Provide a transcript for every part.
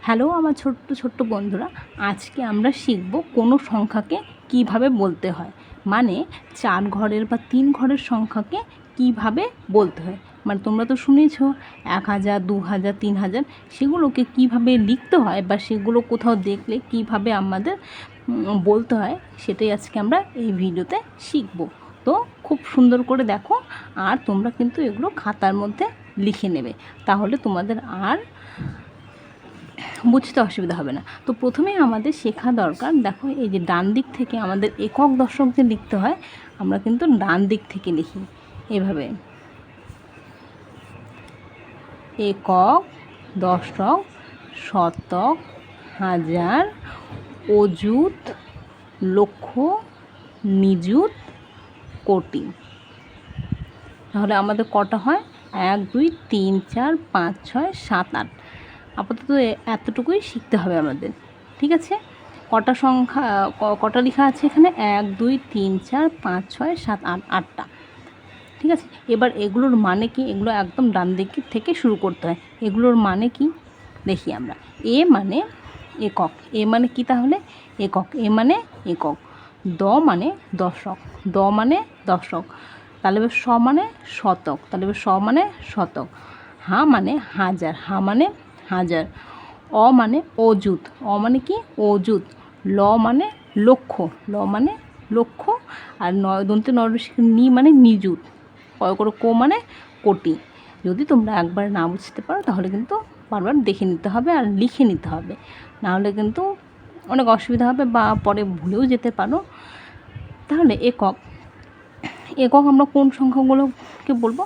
Hello আমার ছোট্ট ছোট্ট বন্ধুরা, আজকে আমরা শিখব কোনো সংখ্যাকে কিভাবে বলতে হয়। মানে 4 ঘরের বা 3 ঘরের সংখ্যাকে কিভাবে বলতে হয়। মানে তোমরা তো শুনেছো 1000, 2000, 3000 সেগুলোকে কিভাবে লিখতে হয় বা সেগুলো কোথাও দেখলে কিভাবে আমাদের বলতে হয়, সেটাই আজকে আমরা এই ভিডিওতে শিখব। তো খুব সুন্দর করে দেখো, আর তোমরা কিন্তু এগুলো খাতার মধ্যে লিখে নেবে, তাহলে তোমাদের আর বুঝতে অসুবিধা হবে না। তো প্রথমেই আমাদের শেখা দরকার, দেখো এই যে ডান দিক থেকে আমাদের একক দশক যে লিখতে হয়, আমরা কিন্তু ডান দিক থেকে লিখি এভাবে: একক, দশক, শতক, হাজার, অযুত, লক্ষ, নিযুত, কোটি। তাহলে আমাদের কটা হয়? 1, 2, 3, 4, 5, 6, 7, 8। আপাতত এতটুকুই শিখতে হবে আমাদের, ঠিক আছে? কটা সংখ্যা কটা লেখা আছে এখানে? 1, 2, 3, 4, 5, 6, 7, 8, 8টা, ঠিক আছে? এবার এগুলোর মানে কি? এগুলো একদম ডান দিক থেকে শুরু করতে হয়। এগুলোর মানে কি দেখি আমরা। এ মানে একক, এ মানে কি তাহলে? একক। এ মানে একক। দ মানে দশক, দ মানে দশক। তাহলে এবার স মানে শতক, তাহলে এবার স মানে শতক। হা মানে হাজার, হা মানে হাজার। অ মানে অযুত, অ মানে কি? অযুত। ল মানে লক্ষ, ল মানে লক্ষ। আর দন্তে নরসিংহ নি মানে নিযুত। কো মানে কোটি। যদি তোমরা একবার না বুঝতে পারো তাহলে কিন্তু বারবার দেখে নিতে হবে আর লিখে নিতে হবে, নাহলে কিন্তু অনেক অসুবিধা হবে বা পরে ভুলেও যেতে পারো। তাহলে একক, একক আমরা কোন সংখ্যাগুলোকে বলবো?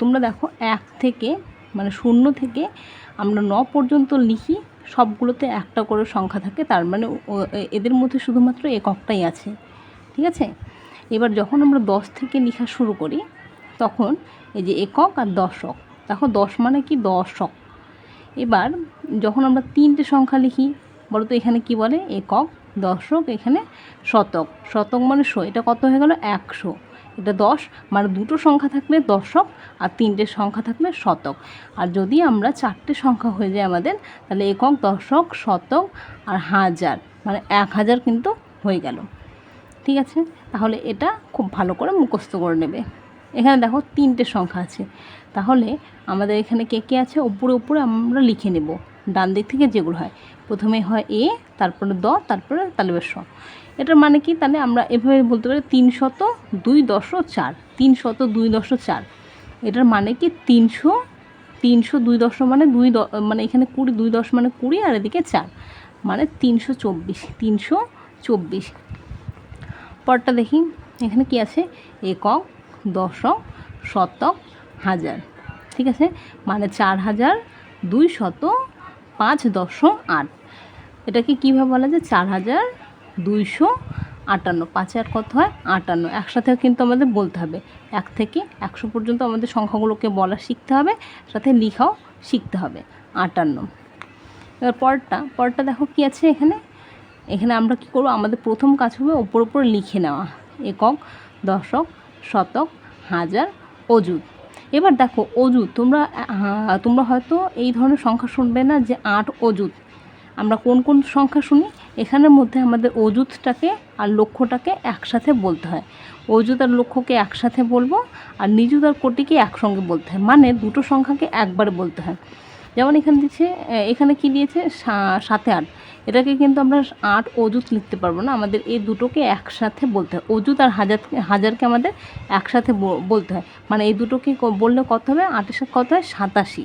তোমরা দেখো 1 থেকে মানে 0 থেকে আমরা 9 পর্যন্ত লিখি, সবগুলোতে একটা করে সংখ্যা থাকে, তার মানে এদের মধ্যে শুধুমাত্র এককটাই আছে, ঠিক আছে? এবার যখন আমরা 10 থেকে লেখা শুরু করি, তখন এই যে একক আর দশক, দেখো 10 মানে কি? দশক। এবার যখন আমরা 3টে সংখ্যা লিখি, বলো তো এখানে কি বলে? একক, দশক, এখানে শতক। শতক মানে 100, এটা কত হয়ে গেল? 100। এটা 10, মানে দুটো সংখ্যা থাকলে দশক আর 3টে সংখ্যা থাকলে শতক। আর যদি আমরা 4টে সংখ্যা হয়ে যায় আমাদের, তাহলে একক, দশক, শতক আর হাজার, মানে 1000 কিন্তু হয়ে গেল, ঠিক আছে? তাহলে এটা খুব ভালো করে মুখস্থ করে নেবে। এখানে দেখো 3টে সংখ্যা আছে, তাহলে আমাদের এখানে কে কে আছে? উপরে উপরে আমরা লিখে নেব, ডান দিক থেকে যেগুলো হয়। প্রথমে হয় এ, তারপরে দ, তারপরে তালবে স। এটার মানে কি? তাহলে আমরা এভাবে বলতে পারি 302.4, 302.4। এটার মানে কি? 302 মানে মানে এখানে 20, 2 মানে 20 আর এদিকে 4, মানে 324, 324। পরটা দেখি, এখানে কি আছে? একক, দশক, শতক, হাজার, ঠিক আছে? মানে 4205.8। এটাকে কীভাবে বলা যায়? 4258। 5 আর কত হয়? 58। একসাথে কিন্তু আমাদের বলতে হবে, 1 থেকে 100 পর্যন্ত আমাদের সংখ্যাগুলোকে বলা শিখতে হবে, সাথে লেখাও শিখতে হবে। 58। এবার পরটা দেখো কি আছে এখানে। এখানে আমরা কি করব? আমাদের প্রথম কাজ হবে ওপর ওপর লিখে নেওয়া, একক, দশক, শতক, হাজার, অযুত। এবার দেখো অযুত, তোমরা হয়তো এই ধরনের সংখ্যা শুনবে না যে 8 অযুত। আমরা কোন কোন সংখ্যা শুনি? এখানের মধ্যে আমাদের অযুতটাকে আর লক্ষটাকে একসাথে বলতে হয়। অযুত আর লক্ষকে একসাথে বলবো, আর নিযুত আর কোটিকে একসঙ্গে বলতে হয়, মানে দুটো সংখ্যাকে একবারে বলতে হয়। যেমন এখানে দিচ্ছে, এখানে কি দিয়েছে? 7 8। এটাকে কিন্তু আমরা 8 অযুত লিখতে পারবো না, আমাদের এই দুটোকে একসাথে বলতে হয়। অযুত আর হাজারকে আমাদের একসাথে বলতে হয়, মানে এই দুটোকে বললে কত হবে? 8-এর সাথে কত হয়? 87,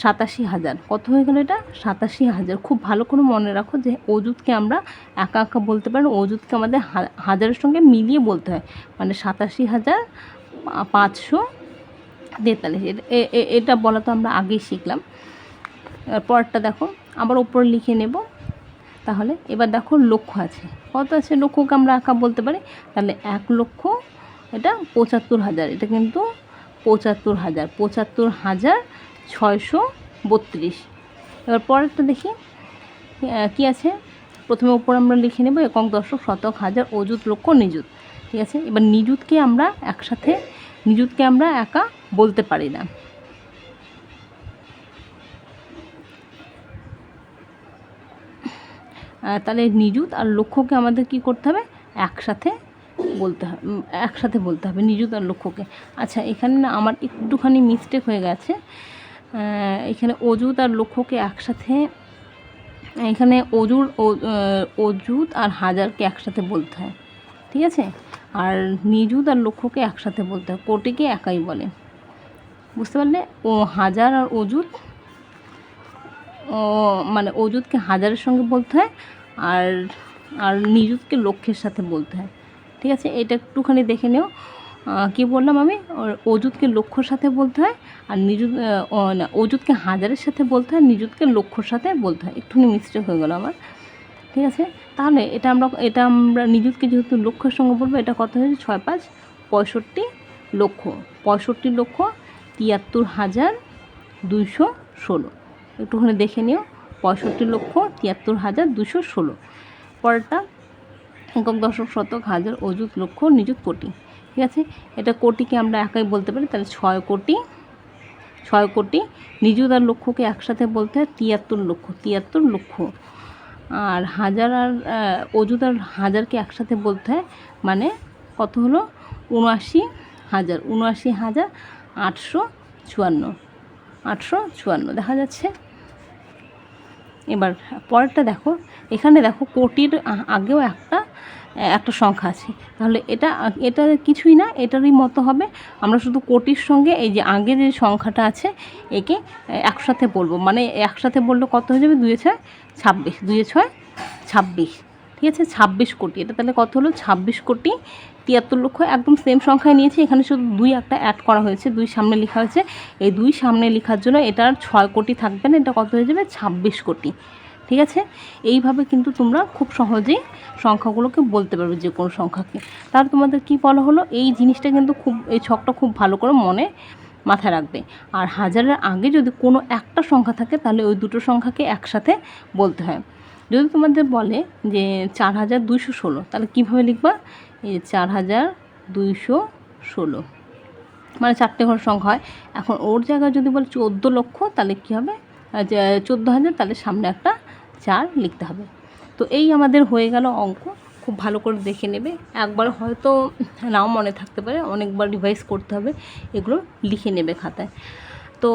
87,000। কত হয়ে গেল এটা? 87,000। খুব ভালো করে মনে রাখো যে অযুতকে আমরা একা একা বলতে পারি, অযুতকে আমাদের হাজারের সঙ্গে মিলিয়ে বলতে হয়, মানে 87,543। এটা বলা তো আমরা আগেই শিখলাম। পরেরটা দেখো, আবার ওপরে লিখে নেব। তাহলে এবার দেখো লক্ষ আছে, কত আছে? লক্ষকে আমরা একা বলতে পারি, তাহলে 1 লক্ষ, এটা 75,000। এটা কিন্তু 75,000, 75,632। এবার পরেরটা দেখি কি আছে। প্রথমে উপর আমরা লিখে নেব একক, দশক, শতক, হাজার, অযুত, লক্ষ, নিযুত, ঠিক আছে? এবার নিযুতকে আমরা একা বলতে পারি না। তাহলে নিযুত আর লক্ষ্যকে আমাদের কি করতে হবে, একসাথে বলতে হবে, নিযুত আর লক্ষ্যকে। আচ্ছা, এখানে না আমার একটুখানি মিস্টেক হয়ে গেছে। এখানে অযুত আর লক্ষ্যকে একসাথে, এখানে অযুত আর হাজারকে একসাথে বলতে হয়, ঠিক আছে। আর নিযুত আর লক্ষ্যকে একসাথে বলতে হয়, কোটিকে একাই বলে, বুঝতে পারলে। ও হাজার আর অযুত, মানে অযুতকে হাজারের সঙ্গে বলতে হয়, আর আর নিযুতকে লক্ষ্যের সাথে বলতে হয়, ঠিক আছে। এটা একটুখানি দেখে নিও। কী বললাম আমি, অযুতকে লক্ষ্যর সাথে বলতে হয়, আর না, অযুতকে হাজারের সাথে বলতে হয়, নিযুতকে লক্ষ্যর সাথে বলতে হয়। একটুখানি মিস্টেক হয়ে গেল আমার, ঠিক আছে। তাহলে এটা আমরা নিযুতকে যেহেতু লক্ষ্যের সঙ্গে বলবো, এটা কত হয়েছে, 6 5 65 লক্ষ, 65 লক্ষ 73,216। একটুখানি দেখে নিও, 65 লক্ষ 73,216। পরেরটা একক, দশক, শতক, হাজার, অযুত, লক্ষ, নিযুত, কোটি, ঠিক আছে। এটা কোটিকে আমরা একাই বলতে পারি, তাহলে 6 কোটি। নিযুত আর লক্ষ্যকে একসাথে বলতে হয় 73 লক্ষ। আর হাজার আর অযুত আর হাজারকে একসাথে বলতে হয়, মানে কত হলো, ৭৯,৮54। দেখা যাচ্ছে। এবার পরেরটা দেখো, এখানে দেখো কোটির আগেও একটা সংখ্যা আছে, তাহলে এটা কিছুই না, এটারই মতো হবে। আমরা শুধু কোটির সঙ্গে এই যে আগে যে সংখ্যাটা আছে একে একসাথে বলবো, মানে একসাথে বললে কত হয়ে যাবে, 2 6 26, 2 6 26, ঠিক আছে। 26 কোটি, এটা তাহলে কত হলো, 26 কোটি 73 লক্ষ। একদম সেম সংখ্যায় নিয়েছি, এখানে শুধু 2 একটা অ্যাড করা হয়েছে, 2 সামনে লেখা হয়েছে। এই 2 সামনে লেখার জন্য এটার 6 কোটি থাকবে না, এটা কত হয়ে যাবে, 26 কোটি, ঠিক আছে। এইভাবে কিন্তু তোমরা খুব সহজেই সংখ্যাগুলোকে বলতে পারবে, যে কোনো সংখ্যাকে। তাহলে তোমাদের কি বলা হলো, এই জিনিসটা কিন্তু এই ছকটা খুব ভালো করে মাথায় রাখবে। আর হাজারের আগে যদি কোনো একটা সংখ্যা থাকে, তাহলে ওই দুটো সংখ্যাকে একসাথে বলতে হয়। যদি তোমাদের বলে যে 4216, তাহলে কীভাবে লিখবা, এই 4216, মানে 4টে ঘর সংখ্যা হয়। এখন ওর জায়গায় যদি বলে 14 লক্ষ, তাহলে কী হবে, 14,000, তাহলে সামনে একটা 4 লিখতে হবে। তো এই আমাদের হয়ে গেল অঙ্ক। খুব ভালো করে দেখে নেবে, একবার হয়তো নাও মনে থাকতে পারে, অনেকবার রিভাইজ করতে হবে, এগুলো লিখে নেবে খাতায়। তো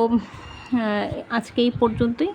আজকে এই পর্যন্তই।